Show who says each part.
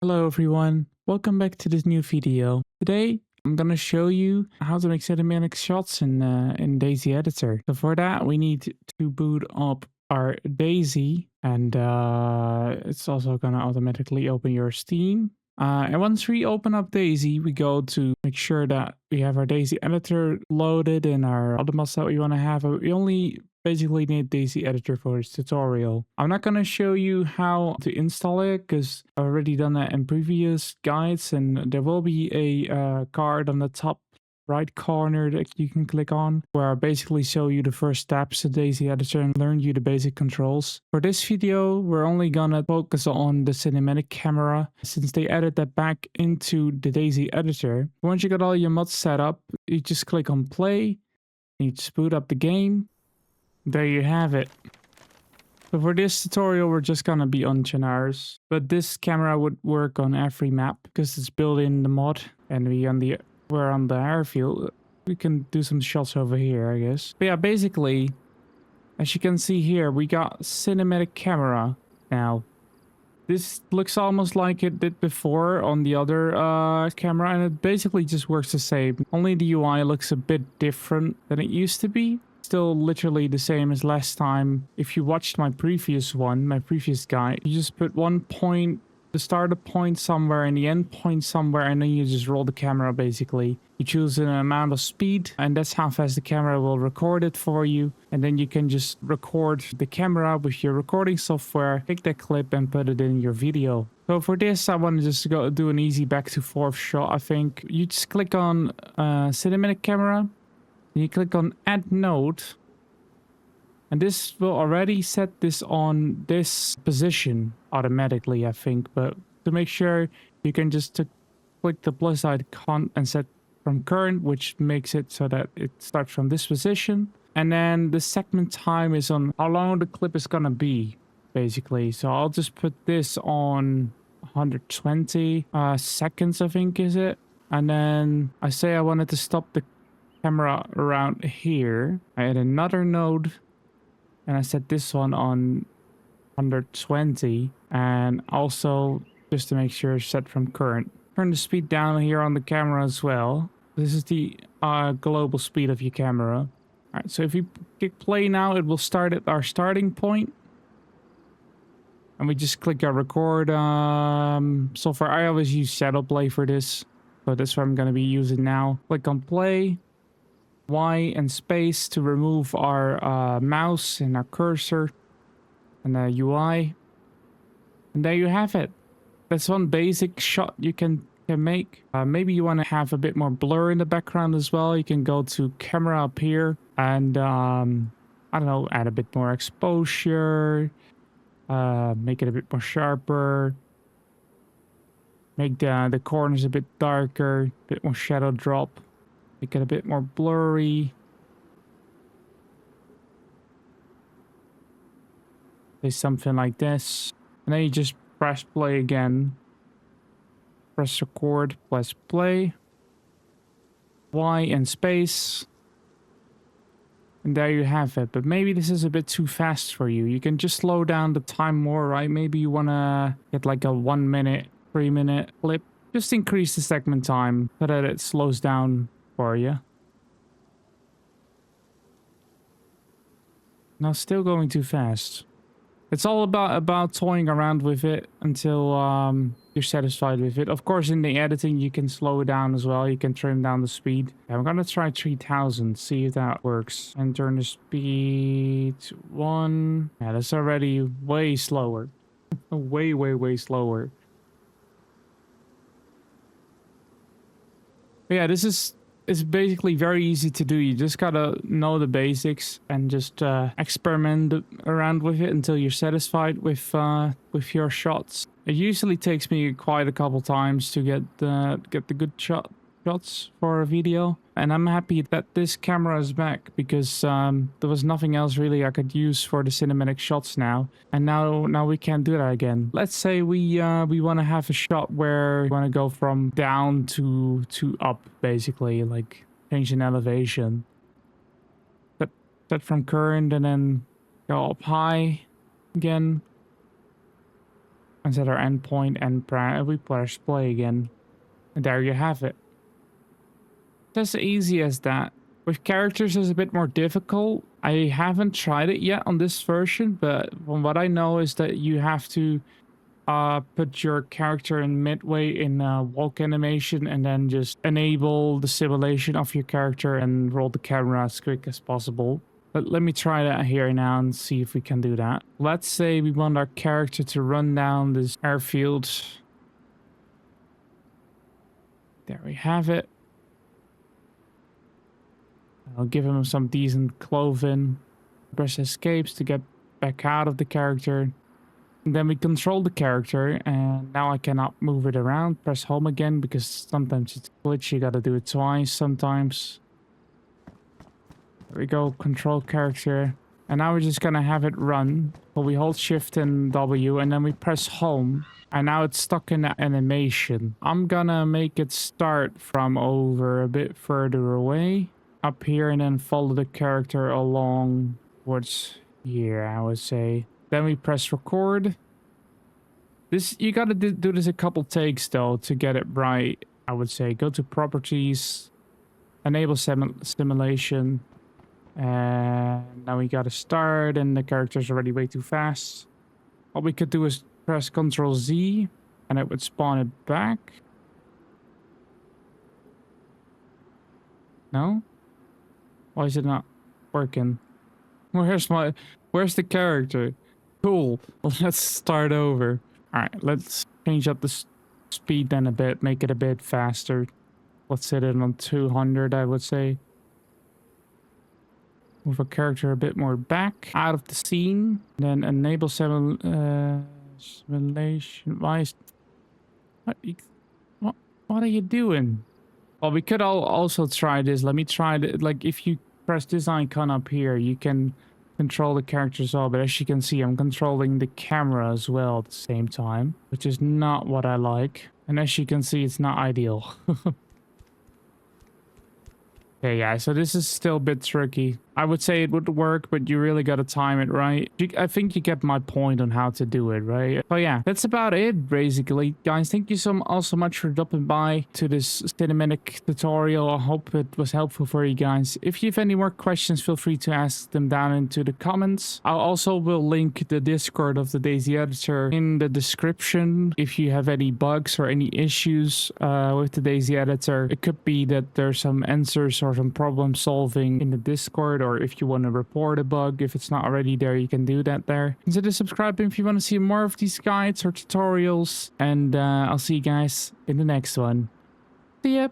Speaker 1: Hello everyone, welcome back to this new video. Today I'm gonna show you how to make cinematic shots in DayZ editor. So for that we need to boot up our DayZ and it's also gonna automatically open your Steam. And once we open up DayZ, we go to make sure that we have our DayZ editor loaded and our other mods that we want to have. We only basically need DayZ editor for this tutorial. I'm not going to show you how to install it because I've already done that in previous guides, and there will be a card on the top right corner that you can click on where I basically show you the first steps of DayZ editor and learn you the basic controls. For this video we're only gonna focus on the cinematic camera since they added that back into the DayZ editor. Once you got all your mods set up, you just click on play and you just boot up the game. There you have it. So for this tutorial we're just gonna be on Chennars, but this camera would work on every map because it's built in the mod, and we're on the airfield. We can do some shots over here, I guess. But yeah, basically, as you can see here, we got cinematic camera now. This looks almost like it did before on the other camera, and it basically just works the same. Only the UI looks a bit different than it used to be. Still literally the same as last time. If you watched my previous guide, you just put one point, the starter point somewhere and the end point somewhere, and then you just roll the camera basically. You choose an amount of speed and that's how fast the camera will record it for you, and then you can just record the camera with your recording software, take that clip and put it in your video. So for this I want to just go do an easy back to forth shot. I think you just click on cinematic camera, you click on add node, and this will already set this on this position automatically, I think. But to make sure, you can just click the plus icon and set from current, which makes it so that it starts from this position. And then the segment time is on how long the clip is gonna be, basically. So I'll just put this on 120 seconds, I think, is it? And then I say I wanted to stop the camera around here. I add another node. And I set this one on 120, and also just to make sure it's set from current. Turn the speed down here on the camera as well. This is the global speed of your camera. All right, so if you click play now, it will start at our starting point. And we just click our record software. I always use Shadow Play for this, but that's what I'm going to be using now. Click on play. Y and space to remove our mouse and our cursor and the UI. And there you have it. That's one basic shot you can make. Maybe you want to have a bit more blur in the background as well. You can go to camera up here and I don't know, add a bit more exposure, make it a bit more sharper, make the corners a bit darker, a bit more shadow drop. Make it a bit more blurry. Say something like this. And then you just press play again. Press record, press play. Y and space. And there you have it. But maybe this is a bit too fast for you. You can just slow down the time more, right? Maybe you want to get like a 1 minute, 3 minute clip. Just increase the segment time so that it slows down for you. Now still going too fast. It's all about toying around with it until you're satisfied with it. Of course, in the editing you can slow it down as well. You can trim down the speed. I'm gonna try 3000, see if that works, and turn the speed to 1. Yeah, that's already way slower. way slower. But yeah, it's basically very easy to do. You just gotta know the basics and just experiment around with it until you're satisfied with your shots. It usually takes me quite a couple times to get the good shots for a video, and I'm happy that this camera is back because there was nothing else really I could use for the cinematic shots now, and now we can do that again. Let's say we want to have a shot where we want to go from down to up, basically, like change in elevation. Set from current and then go up high again. and set our endpoint and we press play again. And there you have it. It's as easy as that. With characters, it's a bit more difficult. I haven't tried it yet on this version, but from what I know is that you have to put your character in midway in walk animation and then just enable the simulation of your character and roll the camera as quick as possible. But let me try that here now and see if we can do that. Let's say we want our character to run down this airfield. There we have it. I'll give him some decent clothing. Press escapes to get back out of the character. And then we control the character, and now I cannot move it around. Press home again because sometimes it's glitchy. You gotta do it twice sometimes. There we go, control character. And now we're just gonna have it run. But we hold shift and W and then we press home. And now it's stuck in the animation. I'm gonna make it start from over a bit further away. Up here and then follow the character along towards here, I would say. Then we press record. This, you gotta do this a couple takes though to get it right, I would say. Go to properties, enable simulation. And now we gotta start and the character's already way too fast. All we could do is press Ctrl Z and it would spawn it back. No? Why is it not working? Where's the character? Cool. Well, let's start over. Alright, let's change up the speed then a bit, make it a bit faster. Let's set it on 200, I would say. Move a character a bit more back out of the scene. Then enable simulation. Why is... What are you doing? Well, we could also try this. Let me try it. Like, if you press this icon up here, you can control the character as well. But as you can see, I'm controlling the camera as well at the same time, which is not what I like. And as you can see, it's not ideal. Okay, yeah, so this is still a bit tricky. I would say it would work, but you really gotta time it right. I think you get my point on how to do it, right? But yeah, that's about it, basically. Guys, thank you so much for dropping by to this cinematic tutorial. I hope it was helpful for you guys. If you have any more questions, feel free to ask them down into the comments. I also will link the Discord of the DayZ editor in the description. If you have any bugs or any issues with the DayZ editor, it could be that there's some answers or some problem solving in the Discord, or if you want to report a bug, if it's not already there, you can do that there. Consider subscribing if you want to see more of these guides or tutorials, and I'll see you guys in the next one. See ya!